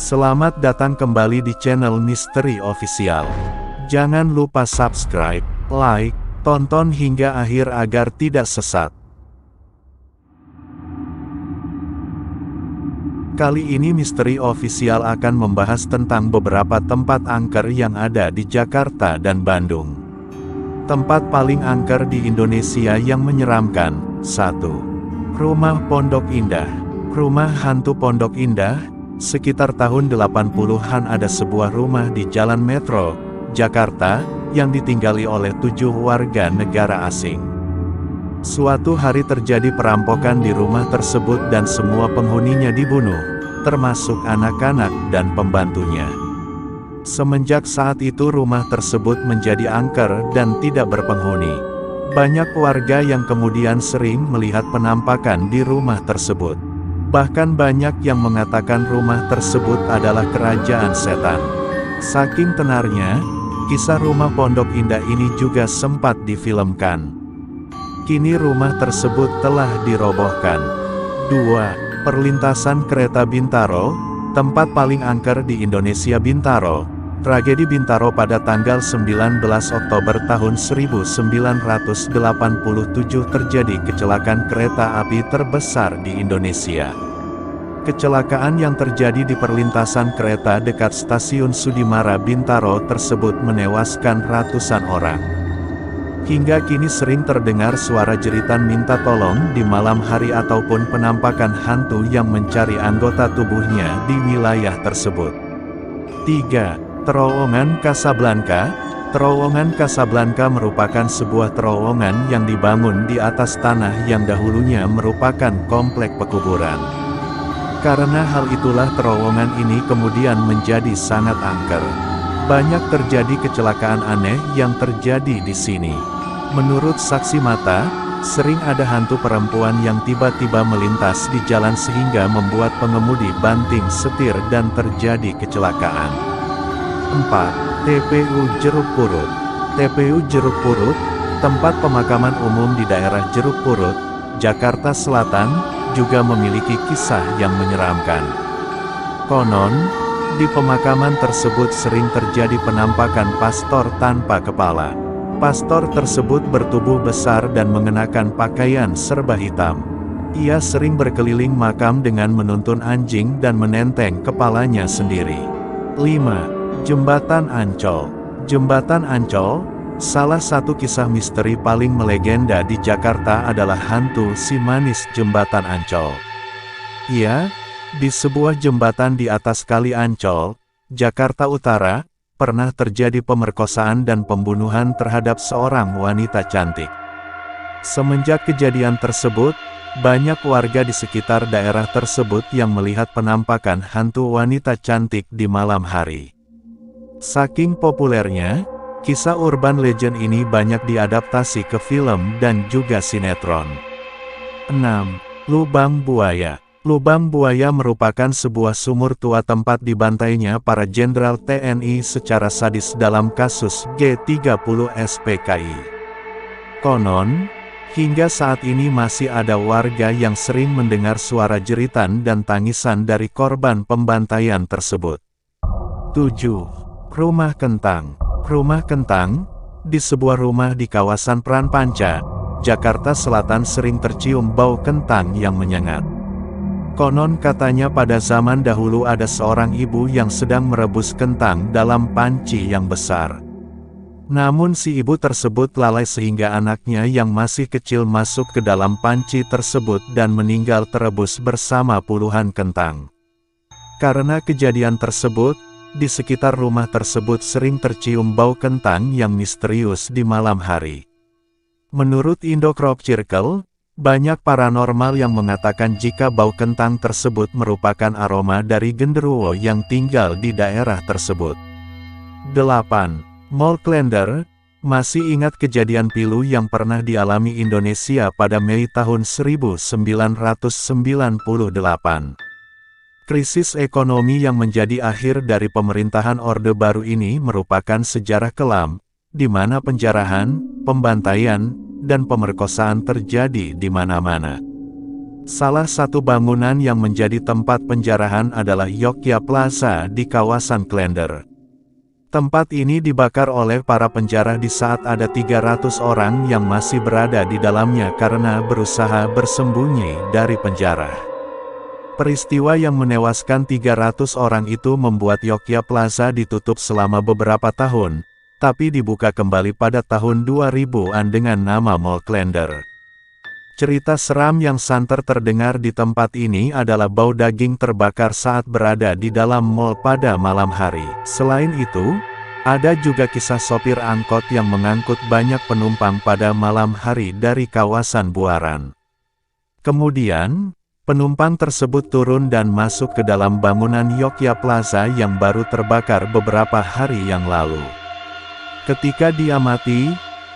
Selamat datang kembali di channel Misteri Official. Jangan lupa subscribe, like, tonton hingga akhir agar tidak sesat. Kali ini Misteri Official akan membahas tentang beberapa tempat angker yang ada di Jakarta dan Bandung. Tempat paling angker di Indonesia yang menyeramkan. 1. Rumah Pondok Indah. Rumah hantu Pondok Indah. Sekitar tahun 80-an ada sebuah rumah di Jalan Metro, Jakarta, yang ditinggali oleh 7 warga negara asing. Suatu hari terjadi perampokan di rumah tersebut dan semua penghuninya dibunuh, termasuk anak-anak dan pembantunya. Semenjak saat itu rumah tersebut menjadi angker dan tidak berpenghuni. Banyak warga yang kemudian sering melihat penampakan di rumah tersebut. Bahkan banyak yang mengatakan rumah tersebut adalah kerajaan setan. Saking tenarnya, kisah rumah Pondok Indah ini juga sempat difilmkan. Kini rumah tersebut telah dirobohkan. 2. Perlintasan kereta Bintaro. Tempat paling angker di Indonesia Bintaro. Tragedi Bintaro pada tanggal 19 Oktober tahun 1987 terjadi kecelakaan kereta api terbesar di Indonesia. Kecelakaan yang terjadi di perlintasan kereta dekat stasiun Sudimara Bintaro tersebut menewaskan ratusan orang. Hingga kini sering terdengar suara jeritan minta tolong di malam hari ataupun penampakan hantu yang mencari anggota tubuhnya di wilayah tersebut. 3. Terowongan Casablanca. Terowongan Casablanca merupakan sebuah terowongan yang dibangun di atas tanah yang dahulunya merupakan komplek pekuburan. Karena hal itulah terowongan ini kemudian menjadi sangat angker. Banyak terjadi kecelakaan aneh yang terjadi di sini. Menurut saksi mata, sering ada hantu perempuan yang tiba-tiba melintas di jalan sehingga membuat pengemudi banting setir dan terjadi kecelakaan. 4. TPU Jeruk Purut. TPU Jeruk Purut, tempat pemakaman umum di daerah Jeruk Purut, Jakarta Selatan, juga memiliki kisah yang menyeramkan. Konon, di pemakaman tersebut sering terjadi penampakan pastor tanpa kepala. Pastor tersebut bertubuh besar dan mengenakan pakaian serba hitam. Ia sering berkeliling makam dengan menuntun anjing dan menenteng kepalanya sendiri. 5. Jembatan Ancol. Jembatan Ancol, salah satu kisah misteri paling melegenda di Jakarta adalah hantu si manis Jembatan Ancol. Ia, di sebuah jembatan di atas Kali Ancol, Jakarta Utara, pernah terjadi pemerkosaan dan pembunuhan terhadap seorang wanita cantik. Semenjak kejadian tersebut, banyak warga di sekitar daerah tersebut yang melihat penampakan hantu wanita cantik di malam hari. Saking populernya, kisah urban legend ini banyak diadaptasi ke film dan juga sinetron. 6. Lubang Buaya. Lubang Buaya merupakan sebuah sumur tua tempat dibantainya para jenderal TNI secara sadis dalam kasus G30 SPKI. Konon, hingga saat ini masih ada warga yang sering mendengar suara jeritan dan tangisan dari korban pembantaian tersebut. 7. Rumah Kentang. Rumah Kentang, di sebuah rumah di kawasan Pranpanca, Jakarta Selatan sering tercium bau kentang yang menyengat. Konon katanya pada zaman dahulu ada seorang ibu yang sedang merebus kentang dalam panci yang besar. Namun si ibu tersebut lalai sehingga anaknya yang masih kecil masuk ke dalam panci tersebut dan meninggal terebus bersama puluhan kentang. Karena kejadian tersebut, di sekitar rumah tersebut sering tercium bau kentang yang misterius di malam hari. Menurut Indo Crop Circle, banyak paranormal yang mengatakan jika bau kentang tersebut merupakan aroma dari genderuwo yang tinggal di daerah tersebut. 8. Mall Klender. Masih ingat kejadian pilu yang pernah dialami Indonesia pada Mei tahun 1998. Krisis ekonomi yang menjadi akhir dari pemerintahan Orde Baru ini merupakan sejarah kelam, di mana penjarahan, pembantaian, dan pemerkosaan terjadi di mana-mana. Salah satu bangunan yang menjadi tempat penjarahan adalah Yogya Plaza di kawasan Klender. Tempat ini dibakar oleh para penjara di saat ada 300 orang yang masih berada di dalamnya karena berusaha bersembunyi dari penjara. Peristiwa yang menewaskan 300 orang itu membuat Yogya Plaza ditutup selama beberapa tahun, tapi dibuka kembali pada tahun 2000-an dengan nama Mall Klender. Cerita seram yang santer terdengar di tempat ini adalah bau daging terbakar saat berada di dalam mall pada malam hari. Selain itu, ada juga kisah sopir angkot yang mengangkut banyak penumpang pada malam hari dari kawasan Buaran. Kemudian, penumpang tersebut turun dan masuk ke dalam bangunan Yogya Plaza yang baru terbakar beberapa hari yang lalu. Ketika diamati,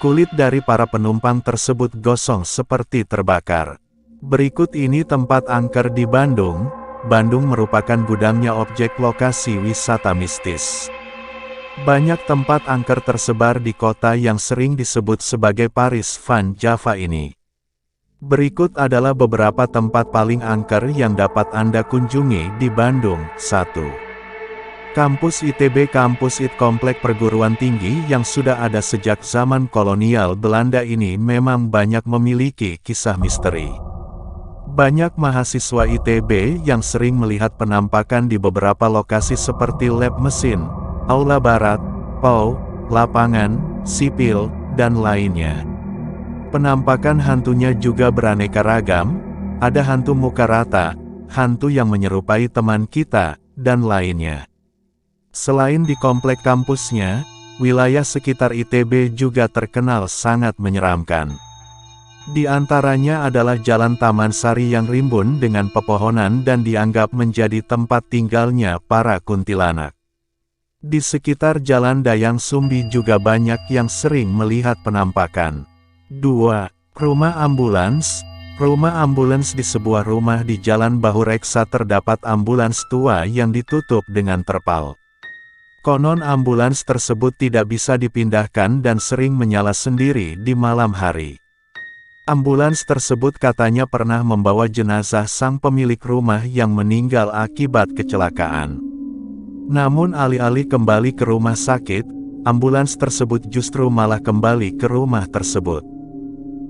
kulit dari para penumpang tersebut gosong seperti terbakar. Berikut ini tempat angker di Bandung. Bandung merupakan gudangnya objek lokasi wisata mistis. Banyak tempat angker tersebar di kota yang sering disebut sebagai Paris Van Java ini. Berikut adalah beberapa tempat paling angker yang dapat Anda kunjungi di Bandung. 1. Kampus ITB. Kampus IT, komplek perguruan tinggi yang sudah ada sejak zaman kolonial Belanda ini memang banyak memiliki kisah misteri. Banyak mahasiswa ITB yang sering melihat penampakan di beberapa lokasi seperti lab mesin, aula barat, PAU, lapangan, sipil, dan lainnya. Penampakan hantunya juga beraneka ragam, ada hantu muka rata, hantu yang menyerupai teman kita, dan lainnya. Selain di komplek kampusnya, wilayah sekitar ITB juga terkenal sangat menyeramkan. Di antaranya adalah Jalan Taman Sari yang rimbun dengan pepohonan dan dianggap menjadi tempat tinggalnya para kuntilanak. Di sekitar Jalan Dayang Sumbi juga banyak yang sering melihat penampakan. 2. Rumah ambulans. Rumah ambulans. Di sebuah rumah di Jalan Bahureksa terdapat ambulans tua yang ditutup dengan terpal. Konon ambulans tersebut tidak bisa dipindahkan dan sering menyala sendiri di malam hari. Ambulans tersebut katanya pernah membawa jenazah sang pemilik rumah yang meninggal akibat kecelakaan. Namun alih-alih kembali ke rumah sakit, ambulans tersebut justru malah kembali ke rumah tersebut.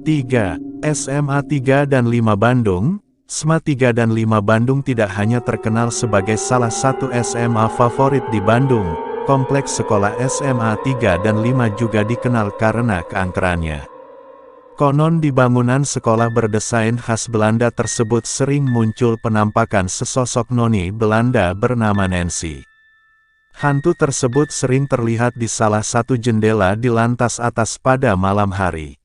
3. SMA 3 dan 5 Bandung. SMA 3 dan 5 Bandung tidak hanya terkenal sebagai salah satu SMA favorit di Bandung, kompleks sekolah SMA 3 dan 5 juga dikenal karena keangkerannya. Konon di bangunan sekolah berdesain khas Belanda tersebut sering muncul penampakan sesosok noni Belanda bernama Nancy. Hantu tersebut sering terlihat di salah satu jendela di lantas atas pada malam hari.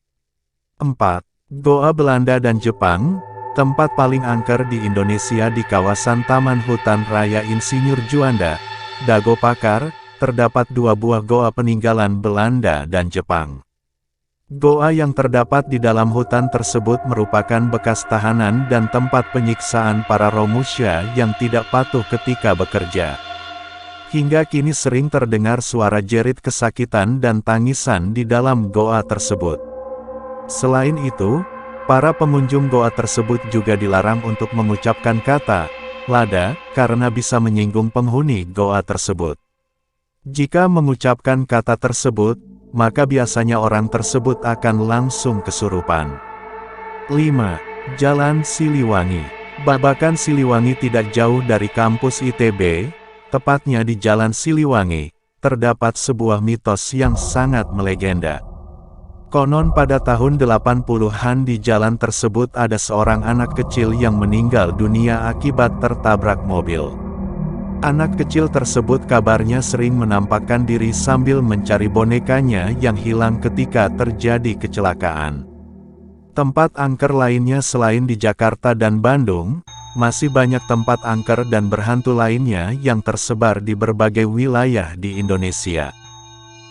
4. Goa Belanda dan Jepang. Tempat paling angker di Indonesia di kawasan Taman Hutan Raya Insinyur Juanda, Dago Pakar, terdapat 2 buah goa peninggalan Belanda dan Jepang. Goa yang terdapat di dalam hutan tersebut merupakan bekas tahanan dan tempat penyiksaan para Romusha yang tidak patuh ketika bekerja. Hingga kini sering terdengar suara jerit kesakitan dan tangisan di dalam goa tersebut. Selain itu, para pengunjung goa tersebut juga dilarang untuk mengucapkan kata "lada" karena bisa menyinggung penghuni goa tersebut. Jika mengucapkan kata tersebut, maka biasanya orang tersebut akan langsung kesurupan. 5. Jalan Siliwangi. Babakan Siliwangi tidak jauh dari kampus ITB. Tepatnya di Jalan Siliwangi, terdapat sebuah mitos yang sangat melegenda. Konon pada tahun 80-an di jalan tersebut ada seorang anak kecil yang meninggal dunia akibat tertabrak mobil. Anak kecil tersebut kabarnya sering menampakkan diri sambil mencari bonekanya yang hilang ketika terjadi kecelakaan. Tempat angker lainnya selain di Jakarta dan Bandung, masih banyak tempat angker dan berhantu lainnya yang tersebar di berbagai wilayah di Indonesia.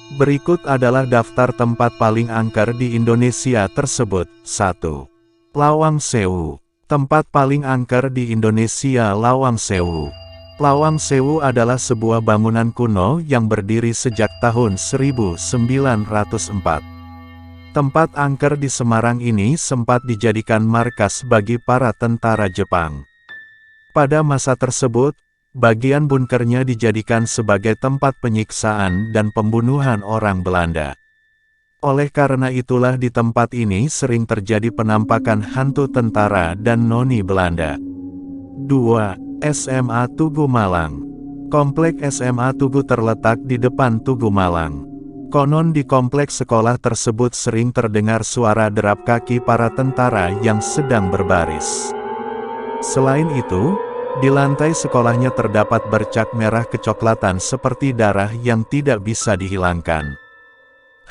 Berikut adalah daftar tempat paling angker di Indonesia tersebut. 1. Lawang Sewu. Tempat paling angker di Indonesia. Lawang Sewu. Lawang Sewu adalah sebuah bangunan kuno yang berdiri sejak tahun 1904. Tempat angker di Semarang ini sempat dijadikan markas bagi para tentara Jepang. Pada masa tersebut, bagian bunkernya dijadikan sebagai tempat penyiksaan dan pembunuhan orang Belanda. Oleh karena itulah di tempat ini sering terjadi penampakan hantu tentara dan noni Belanda. 2. SMA Tugu Malang. Komplek SMA Tugu terletak di depan Tugu Malang. Konon di kompleks sekolah tersebut sering terdengar suara derap kaki para tentara yang sedang berbaris. Selain itu, di lantai sekolahnya terdapat bercak merah kecoklatan seperti darah yang tidak bisa dihilangkan.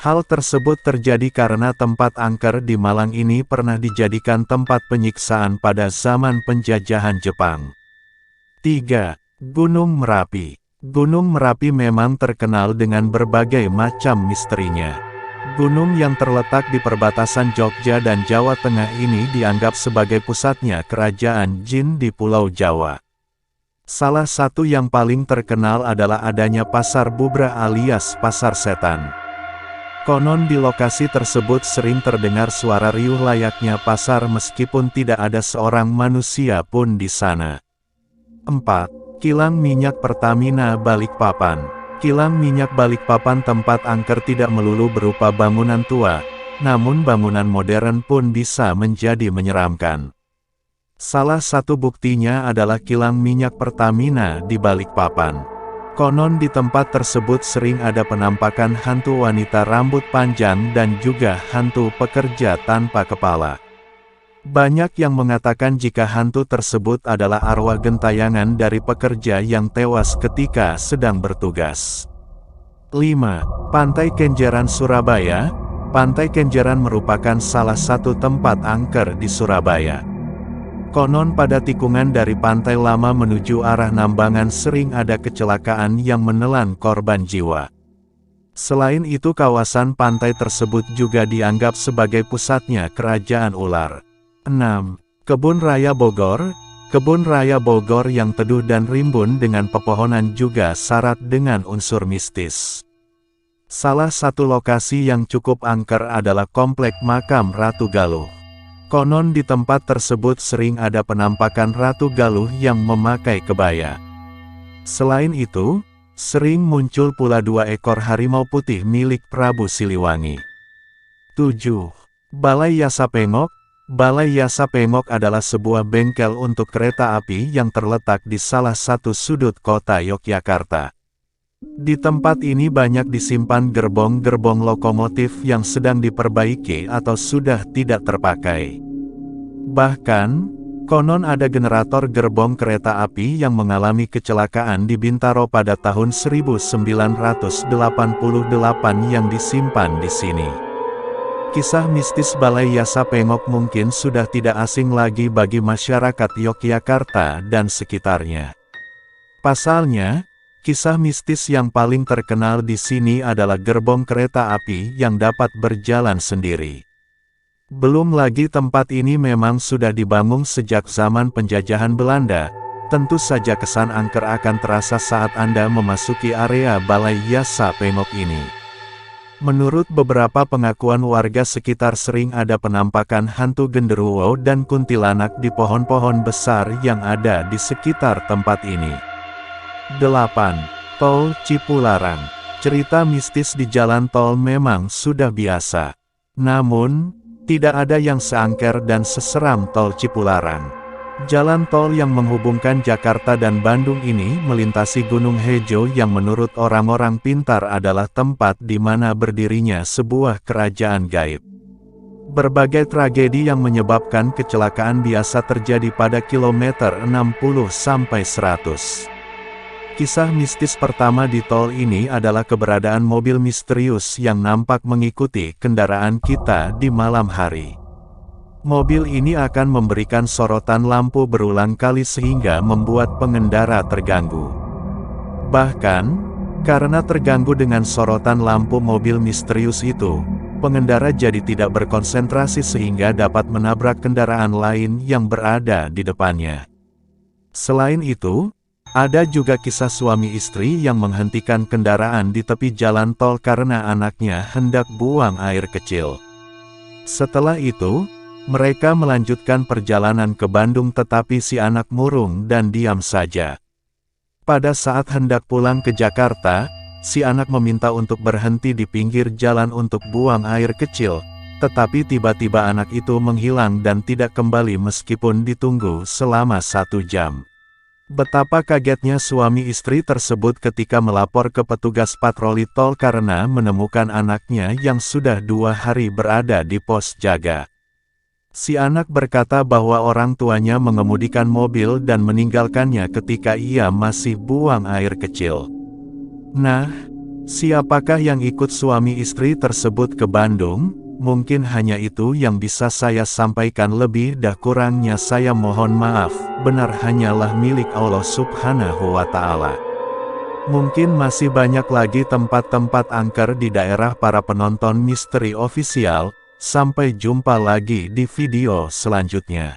Hal tersebut terjadi karena tempat angker di Malang ini pernah dijadikan tempat penyiksaan pada zaman penjajahan Jepang. 3. Gunung Merapi. Gunung Merapi memang terkenal dengan berbagai macam misterinya. Gunung yang terletak di perbatasan Jogja dan Jawa Tengah ini dianggap sebagai pusatnya kerajaan jin di Pulau Jawa. Salah satu yang paling terkenal adalah adanya Pasar Bubrah alias Pasar Setan. Konon di lokasi tersebut sering terdengar suara riuh layaknya pasar meskipun tidak ada seorang manusia pun di sana. 4. Kilang Minyak Pertamina Balikpapan. Kilang minyak Balikpapan tempat angker tidak melulu berupa bangunan tua, namun bangunan modern pun bisa menjadi menyeramkan. Salah satu buktinya adalah kilang minyak Pertamina di Balikpapan. Konon di tempat tersebut sering ada penampakan hantu wanita rambut panjang dan juga hantu pekerja tanpa kepala. Banyak yang mengatakan jika hantu tersebut adalah arwah gentayangan dari pekerja yang tewas ketika sedang bertugas. 5. Pantai Kenjeran Surabaya. Pantai Kenjeran merupakan salah satu tempat angker di Surabaya. Konon pada tikungan dari Pantai Lama menuju arah Nambangan sering ada kecelakaan yang menelan korban jiwa. Selain itu kawasan pantai tersebut juga dianggap sebagai pusatnya kerajaan ular. 6. Kebun Raya Bogor. Kebun Raya Bogor yang teduh dan rimbun dengan pepohonan juga syarat dengan unsur mistis. Salah satu lokasi yang cukup angker adalah Komplek Makam Ratu Galuh. Konon di tempat tersebut sering ada penampakan Ratu Galuh yang memakai kebaya. Selain itu, sering muncul pula 2 ekor harimau putih milik Prabu Siliwangi. 7. Balai Yasa Pengok. Balai Yasa Pengok adalah sebuah bengkel untuk kereta api yang terletak di salah satu sudut kota Yogyakarta. Di tempat ini banyak disimpan gerbong-gerbong lokomotif yang sedang diperbaiki atau sudah tidak terpakai. Bahkan, konon ada generator gerbong kereta api yang mengalami kecelakaan di Bintaro pada tahun 1988 yang disimpan di sini. Kisah mistis Balai Yasa Pengok mungkin sudah tidak asing lagi bagi masyarakat Yogyakarta dan sekitarnya. Pasalnya, kisah mistis yang paling terkenal di sini adalah gerbong kereta api yang dapat berjalan sendiri. Belum lagi tempat ini memang sudah dibangun sejak zaman penjajahan Belanda, tentu saja kesan angker akan terasa saat Anda memasuki area Balai Yasa Pengok ini. Menurut beberapa pengakuan warga sekitar sering ada penampakan hantu genderuwo dan kuntilanak di pohon-pohon besar yang ada di sekitar tempat ini. 8. Tol Cipularang. Cerita mistis di jalan tol memang sudah biasa. Namun, tidak ada yang seangker dan seseram tol Cipularang. Jalan tol yang menghubungkan Jakarta dan Bandung ini melintasi Gunung Hejo yang menurut orang-orang pintar adalah tempat di mana berdirinya sebuah kerajaan gaib. Berbagai tragedi yang menyebabkan kecelakaan biasa terjadi pada kilometer 60-100. Kisah mistis pertama di tol ini adalah keberadaan mobil misterius yang nampak mengikuti kendaraan kita di malam hari. Mobil ini akan memberikan sorotan lampu berulang kali sehingga membuat pengendara terganggu. Bahkan, karena terganggu dengan sorotan lampu mobil misterius itu, pengendara jadi tidak berkonsentrasi sehingga dapat menabrak kendaraan lain yang berada di depannya. Selain itu, ada juga kisah suami istri yang menghentikan kendaraan di tepi jalan tol karena anaknya hendak buang air kecil. Setelah itu, mereka melanjutkan perjalanan ke Bandung tetapi si anak murung dan diam saja. Pada saat hendak pulang ke Jakarta, si anak meminta untuk berhenti di pinggir jalan untuk buang air kecil, tetapi tiba-tiba anak itu menghilang dan tidak kembali meskipun ditunggu selama 1 jam. Betapa kagetnya suami istri tersebut ketika melapor ke petugas patroli tol karena menemukan anaknya yang sudah 2 hari berada di pos jaga. Si anak berkata bahwa orang tuanya mengemudikan mobil dan meninggalkannya ketika ia masih buang air kecil. Nah, siapakah yang ikut suami istri tersebut ke Bandung? Mungkin hanya itu yang bisa saya sampaikan, lebih dah kurangnya saya mohon maaf, benar hanyalah milik Allah Subhanahu wa Ta'ala. Mungkin masih banyak lagi tempat-tempat angker di daerah para penonton Misteri Official. Sampai jumpa lagi di video selanjutnya.